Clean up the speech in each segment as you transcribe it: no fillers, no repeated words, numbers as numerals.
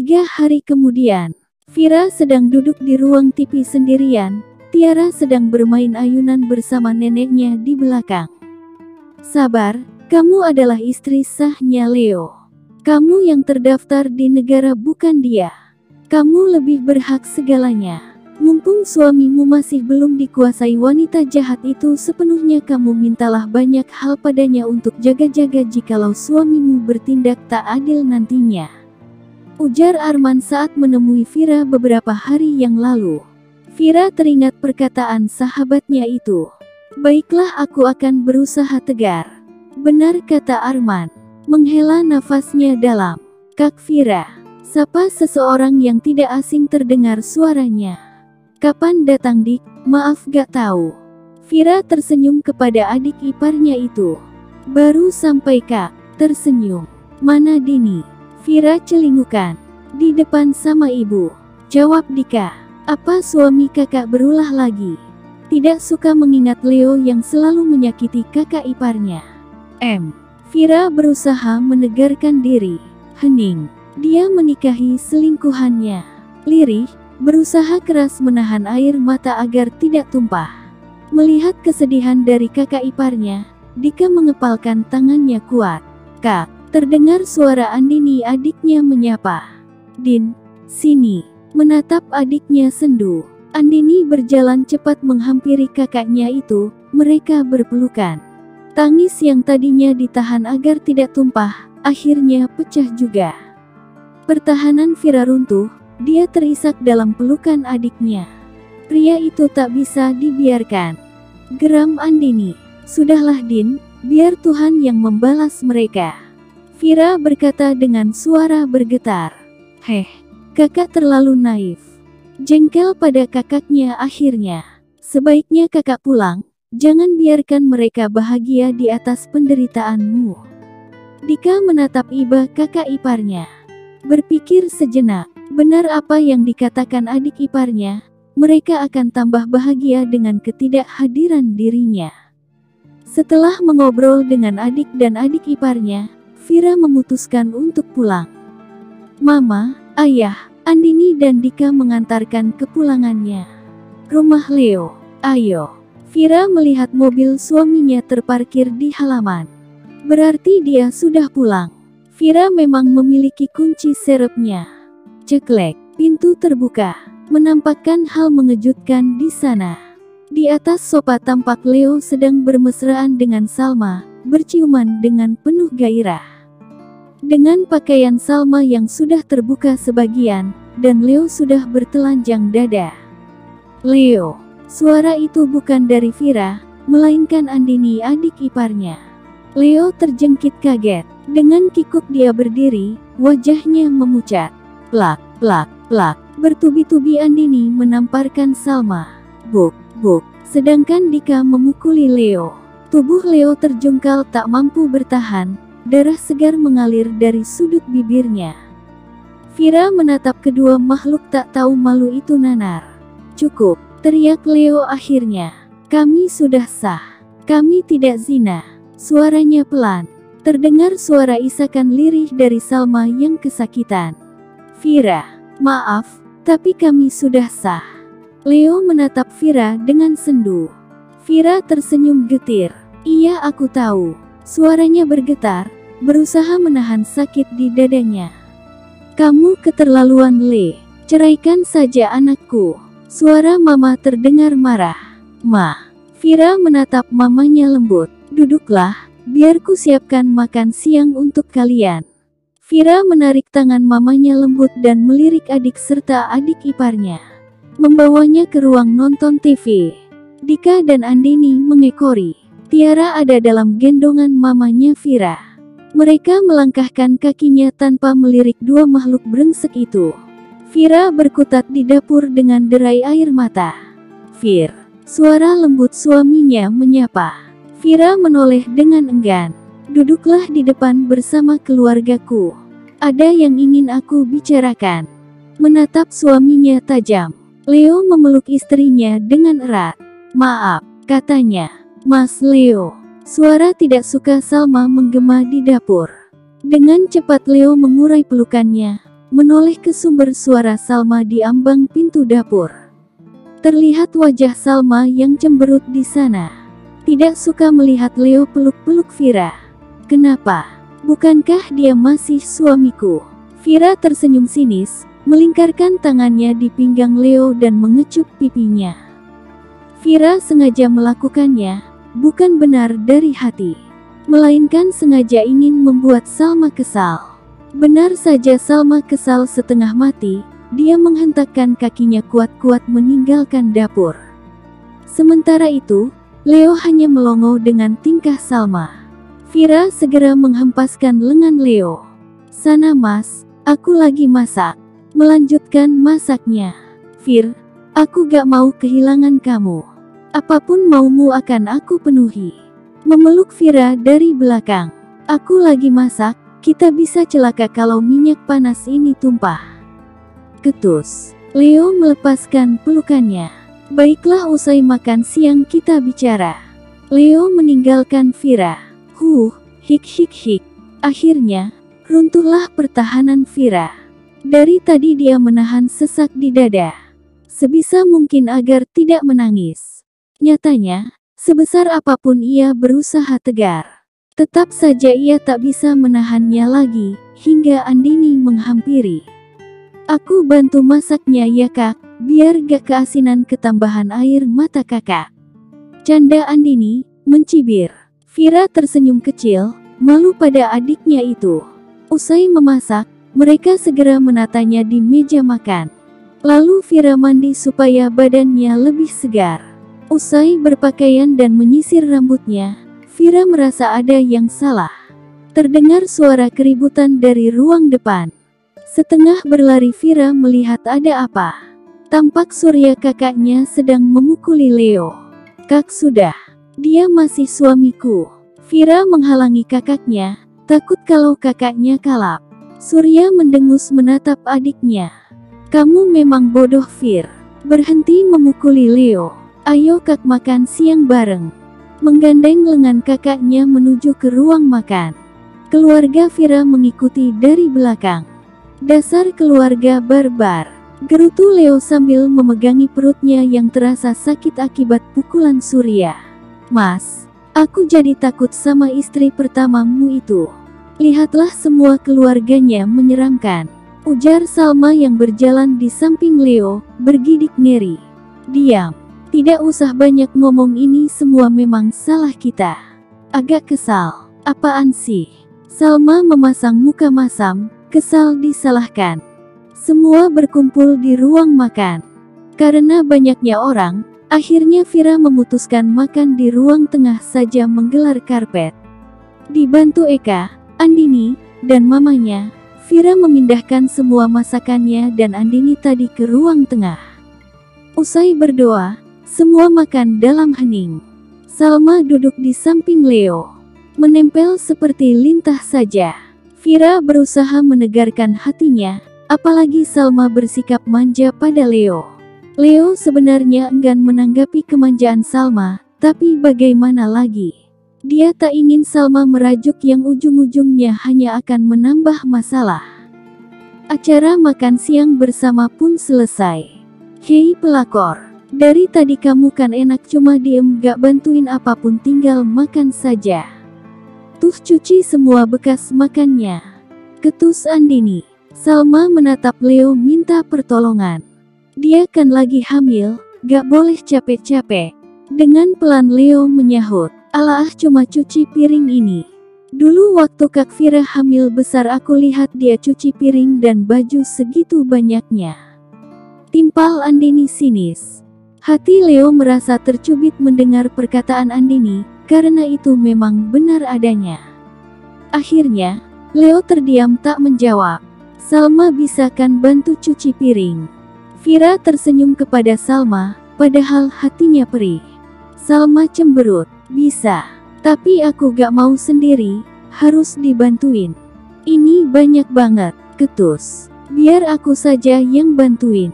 3 hari kemudian, Vira sedang duduk di ruang TV sendirian. Tiara sedang bermain ayunan bersama neneknya di belakang. Sabar, kamu adalah istri sahnya Leo. Kamu yang terdaftar di negara, bukan dia. Kamu lebih berhak segalanya. Mumpung suamimu masih belum dikuasai wanita jahat itu sepenuhnya, kamu mintalah banyak hal padanya untuk jaga-jaga jikalau suamimu bertindak tak adil nantinya. Ujar Arman saat menemui Vira beberapa hari yang lalu. Vira teringat perkataan sahabatnya itu. Baiklah, aku akan berusaha tegar. Benar, kata Arman. Menghela nafasnya dalam. Kak Vira, sapa seseorang yang tidak asing terdengar suaranya. Kapan datang Dik? Maaf gak tahu. Vira tersenyum kepada adik iparnya itu. Baru sampai Kak, tersenyum. Mana Dini? Vira celingukan. Di depan sama ibu. Jawab Dika. Apa suami kakak berulah lagi? Tidak suka mengingat Leo yang selalu menyakiti kakak iparnya. Vira berusaha menegarkan diri. Hening. Dia menikahi selingkuhannya. Lirih, berusaha keras menahan air mata agar tidak tumpah. Melihat kesedihan dari kakak iparnya, Dika mengepalkan tangannya kuat. Kak, terdengar suara Andini, adiknya menyapa. Din, sini. Menatap adiknya sendu. Andini berjalan cepat menghampiri kakaknya itu. Mereka berpelukan. Tangis yang tadinya ditahan agar tidak tumpah, akhirnya pecah juga. Pertahanan Vira runtuh. Dia terisak dalam pelukan adiknya. Pria itu tak bisa dibiarkan. Geram Andini. Sudahlah Din, biar Tuhan yang membalas mereka. Vira berkata dengan suara bergetar. Kakak terlalu naif. Jengkel pada kakaknya akhirnya. Sebaiknya kakak pulang, jangan biarkan mereka bahagia di atas penderitaanmu. Dika menatap iba kakak iparnya. Berpikir sejenak. Benar apa yang dikatakan adik iparnya, mereka akan tambah bahagia dengan ketidakhadiran dirinya. Setelah mengobrol dengan adik dan adik iparnya, Vira memutuskan untuk pulang. Mama, Ayah, Andini dan Dika mengantarkan kepulangannya. Rumah Leo, ayo. Vira melihat mobil suaminya terparkir di halaman. Berarti dia sudah pulang. Vira memang memiliki kunci serepnya. Ceklek, pintu terbuka, menampakkan hal mengejutkan di sana. Di atas sofa tampak Leo sedang bermesraan dengan Salma, berciuman dengan penuh gairah. Dengan pakaian Salma yang sudah terbuka sebagian, dan Leo sudah bertelanjang dada. Leo, suara itu bukan dari Vira, melainkan Andini, adik iparnya. Leo terjengkit kaget. Dengan kikuk dia berdiri, wajahnya memucat. Plak, plak, plak. Bertubi-tubi Andini menamparkan Salma. Buk, buk. Sedangkan Dika memukuli Leo. Tubuh Leo terjungkal tak mampu bertahan. Darah segar mengalir dari sudut bibirnya. Vira menatap kedua makhluk tak tahu malu itu nanar. Cukup, teriak Leo akhirnya. Kami sudah sah. Kami tidak zina. Suaranya pelan. Terdengar suara isakan lirih dari Salma yang kesakitan. Vira, maaf, tapi kami sudah sah. Leo menatap Vira dengan sendu. Vira tersenyum getir. Iya, aku tahu. Suaranya bergetar, berusaha menahan sakit di dadanya. Kamu keterlaluan, Le. Ceraikan saja anakku. Suara mama terdengar marah. Ma. Vira menatap mamanya lembut. Duduklah, biar ku siapkan makan siang untuk kalian. Vira menarik tangan mamanya lembut dan melirik adik serta adik iparnya. Membawanya ke ruang nonton TV. Dika dan Andini mengekori. Tiara ada dalam gendongan mamanya Vira. Mereka melangkahkan kakinya tanpa melirik dua makhluk brengsek itu. Vira berkutat di dapur dengan derai air mata. Vir, suara lembut suaminya menyapa. Vira menoleh dengan enggan. Duduklah di depan bersama keluargaku. Ada yang ingin aku bicarakan. Menatap suaminya tajam. Leo memeluk istrinya dengan erat. Maaf, katanya. Mas Leo. Suara tidak suka Salma menggema di dapur. Dengan cepat Leo mengurai pelukannya. menoleh ke sumber suara Salma di ambang pintu dapur. Terlihat wajah Salma yang cemberut di sana. Tidak suka melihat Leo peluk-peluk Vira. Kenapa? Bukankah dia masih suamiku? Vira tersenyum sinis, melingkarkan tangannya di pinggang Leo dan mengecup pipinya. Vira sengaja melakukannya, bukan benar dari hati, melainkan sengaja ingin membuat Salma kesal. Benar saja Salma kesal setengah mati, dia menghentakkan kakinya kuat-kuat meninggalkan dapur. Sementara itu, Leo hanya melongo dengan tingkah Salma. Vira segera menghempaskan lengan Leo. Sana mas, aku lagi masak. Melanjutkan masaknya. Vir, aku gak mau kehilangan kamu. Apapun maumu akan aku penuhi. Memeluk Vira dari belakang. Aku lagi masak. Kita bisa celaka kalau minyak panas ini tumpah. Ketus. Leo melepaskan pelukannya. Baiklah, usai makan siang kita bicara. Leo meninggalkan Vira. Hik. Akhirnya, runtuhlah pertahanan Vira. Dari tadi dia menahan sesak di dada. Sebisa mungkin agar tidak menangis. Nyatanya, sebesar apapun ia berusaha tegar. Tetap saja ia tak bisa menahannya lagi, hingga Andini menghampiri. Aku bantu masaknya ya kak, biar gak keasinan ketambahan air mata kakak. Canda Andini, mencibir. Vira tersenyum kecil, malu pada adiknya itu. Usai memasak, mereka segera menatanya di meja makan. Lalu Vira mandi supaya badannya lebih segar. Usai berpakaian dan menyisir rambutnya, Vira merasa ada yang salah. Terdengar suara keributan dari ruang depan. Setengah berlari Vira melihat ada apa. Tampak Surya kakaknya sedang memukuli Leo. Kak sudah, dia masih suamiku. Vira menghalangi kakaknya, takut kalau kakaknya kalap. Surya mendengus menatap adiknya. Kamu memang bodoh Vir. Berhenti memukuli Leo. Ayo kak makan siang bareng. Menggandeng lengan kakaknya menuju ke ruang makan. Keluarga Vira mengikuti dari belakang. Dasar keluarga barbar, gerutu Leo sambil memegangi perutnya yang terasa sakit akibat pukulan Surya. Mas, aku jadi takut sama istri pertamamu itu. Lihatlah semua keluarganya menyeramkan, ujar Salma yang berjalan di samping Leo, bergidik ngeri. Diam. Tidak usah banyak ngomong, ini semua memang salah kita. Agak kesal. Apaan sih? Salma memasang muka masam, kesal disalahkan. Semua berkumpul di ruang makan. Karena banyaknya orang, akhirnya Vira memutuskan makan di ruang tengah saja menggelar karpet. Dibantu Eka, Andini, dan mamanya, Vira memindahkan semua masakannya dan Andini tadi ke ruang tengah. Usai berdoa, semua makan dalam hening. Salma duduk di samping Leo, menempel seperti lintah saja. Vira berusaha menegarkan hatinya, apalagi Salma bersikap manja pada Leo. Leo sebenarnya enggan menanggapi kemanjaan Salma, tapi bagaimana lagi? Dia tak ingin Salma merajuk yang ujung-ujungnya hanya akan menambah masalah. Acara makan siang bersama pun selesai. Hei pelakor. Dari tadi kamu kan enak cuma diem gak bantuin apapun, tinggal makan saja. Tuh cuci semua bekas makannya. Ketus Andini. Salma menatap Leo minta pertolongan. Dia kan lagi hamil, gak boleh capek-capek. Dengan pelan Leo menyahut, alah cuma cuci piring ini. Dulu waktu Kak Vira hamil besar aku lihat dia cuci piring dan baju segitu banyaknya. Timpal Andini sinis. Hati Leo merasa tercubit mendengar perkataan Andini, karena itu memang benar adanya. Akhirnya, Leo terdiam tak menjawab. Salma bisa kan bantu cuci piring? Vira tersenyum kepada Salma, padahal hatinya perih. Salma cemberut, bisa. Tapi aku gak mau sendiri, harus dibantuin. Ini banyak banget, ketus. Biar aku saja yang bantuin.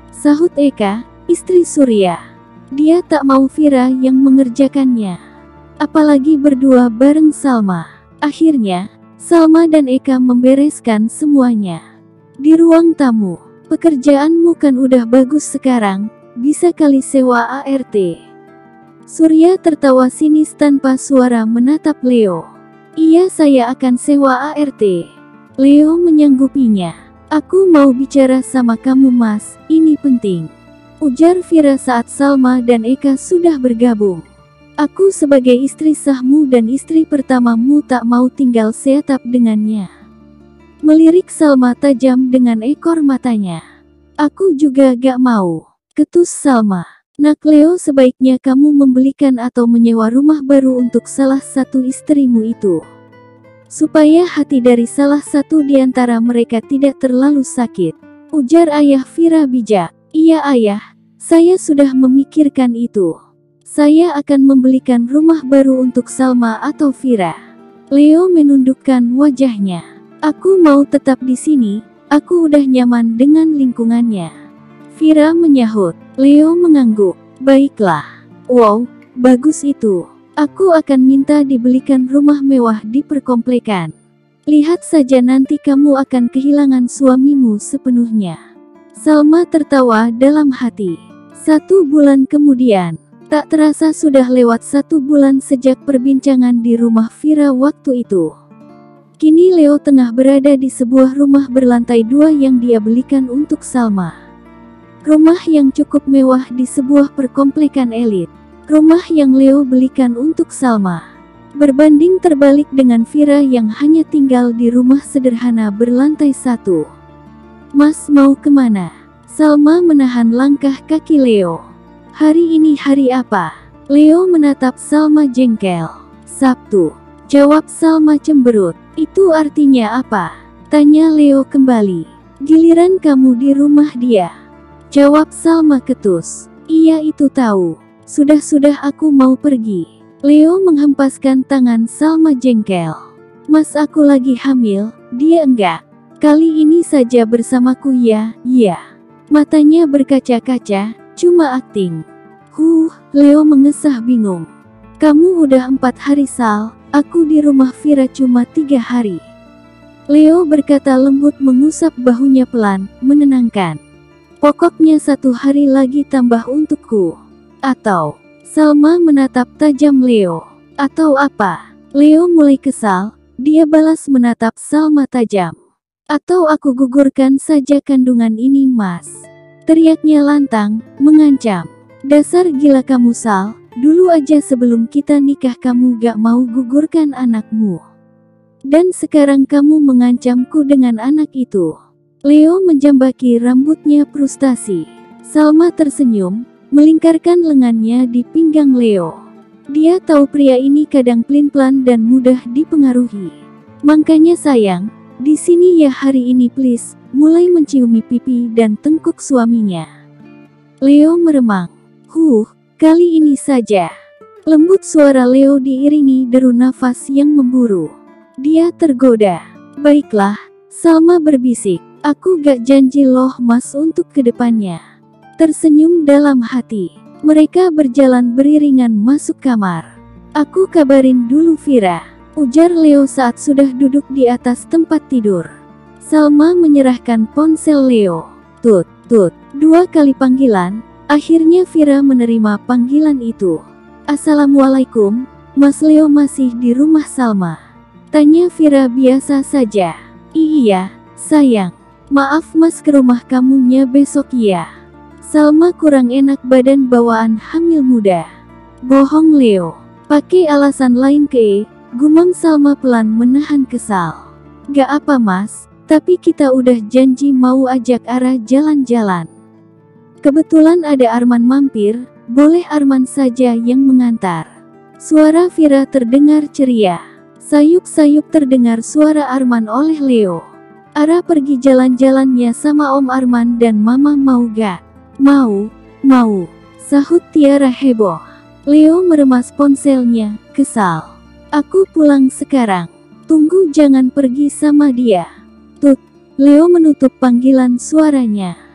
Sahut Eka, istri Surya. Dia tak mau Vira yang mengerjakannya. Apalagi berdua bareng Salma. Akhirnya, Salma dan Eka membereskan semuanya. Di ruang tamu. Pekerjaanmu kan udah bagus sekarang, bisa kali sewa ART. Surya tertawa sinis tanpa suara menatap Leo. Iya, saya akan sewa ART. Leo menyanggupinya. Aku mau bicara sama kamu Mas, ini penting. Ujar Vira saat Salma dan Eka sudah bergabung. Aku sebagai istri sahmu dan istri pertamamu tak mau tinggal seatap dengannya. Melirik Salma tajam dengan ekor matanya. Aku juga gak mau. Ketus Salma. Nak Leo, sebaiknya kamu membelikan atau menyewa rumah baru untuk salah satu istrimu itu. Supaya hati dari salah satu di antara mereka tidak terlalu sakit. Ujar ayah Vira bijak. Iya ayah, saya sudah memikirkan itu. Saya akan membelikan rumah baru untuk Salma atau Vira. Leo menundukkan wajahnya. Aku mau tetap di sini, aku udah nyaman dengan lingkungannya. Vira menyahut. Leo mengangguk. Baiklah. Wow, bagus itu. Aku akan minta dibelikan rumah mewah di perkomplekan. Lihat saja nanti kamu akan kehilangan suamimu sepenuhnya. Salma tertawa dalam hati. 1 bulan kemudian, tak terasa sudah lewat 1 bulan sejak perbincangan di rumah Vira waktu itu. Kini Leo tengah berada di sebuah rumah berlantai 2 yang dia belikan untuk Salma. Rumah yang cukup mewah di sebuah perkomplekan elit. Rumah yang Leo belikan untuk Salma. Berbanding terbalik dengan Vira yang hanya tinggal di rumah sederhana berlantai 1. Mas mau kemana? Salma menahan langkah kaki Leo. Hari ini hari apa? Leo menatap Salma jengkel. Sabtu. Jawab Salma cemberut. Itu artinya apa? Tanya Leo kembali. Giliran kamu di rumah dia. Jawab Salma ketus. Iya itu tahu. Sudah aku mau pergi. Leo menghempaskan tangan Salma jengkel. Mas aku lagi hamil, dia enggak. Kali ini saja bersamaku ya, iya. Matanya berkaca-kaca, cuma akting. Leo mengesah bingung. Kamu udah 4 hari Sal. Aku di rumah Vira cuma 3 hari. Leo berkata lembut mengusap bahunya pelan, menenangkan. Pokoknya 1 hari lagi tambah untukku. Atau, Salma menatap tajam Leo. Atau apa? Leo mulai kesal, dia balas menatap Salma tajam. Atau aku gugurkan saja kandungan ini Mas. Teriaknya lantang, mengancam. Dasar gila kamu Sal. Dulu aja sebelum kita nikah kamu gak mau gugurkan anakmu. Dan sekarang kamu mengancamku dengan anak itu. Leo menjambaki rambutnya frustasi. Salma tersenyum, melingkarkan lengannya di pinggang Leo. Dia tahu pria ini kadang pelin-pelan dan mudah dipengaruhi. Makanya sayang, di sini ya hari ini please, mulai menciumi pipi dan tengkuk suaminya. Leo meremang. Kali ini saja. Lembut suara Leo diiringi deru nafas yang memburu. Dia tergoda. Baiklah, Salma berbisik. Aku gak janji loh Mas untuk kedepannya. Tersenyum dalam hati. Mereka berjalan beriringan masuk kamar. Aku kabarin dulu Vira. Ujar Leo saat sudah duduk di atas tempat tidur. Salma menyerahkan ponsel Leo. Tut. 2 kali panggilan. Akhirnya Vira menerima panggilan itu. Assalamualaikum, Mas Leo masih di rumah Salma? Tanya Vira biasa saja. Iya, sayang. Maaf Mas ke rumah kamunya besok ya. Salma kurang enak badan bawaan hamil muda. Bohong Leo. Pakai alasan lain gumam Salma pelan menahan kesal. Gak apa Mas, tapi kita udah janji mau ajak Ara jalan-jalan. Kebetulan ada Arman mampir, boleh Arman saja yang mengantar. Suara Vira terdengar ceria. Sayup-sayup terdengar suara Arman oleh Leo. Ara pergi jalan-jalannya sama Om Arman dan Mama mau gak? Mau, sahut Tiara heboh. Leo meremas ponselnya, kesal. Aku pulang sekarang. Tunggu jangan pergi sama dia. Tut, Leo menutup panggilan suaranya.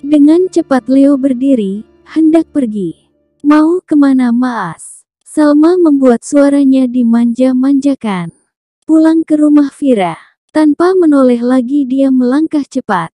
Dengan cepat Leo berdiri, hendak pergi. Mau kemana Maas? Salma membuat suaranya dimanja-manjakan. Pulang ke rumah Vira. Tanpa menoleh lagi dia melangkah cepat.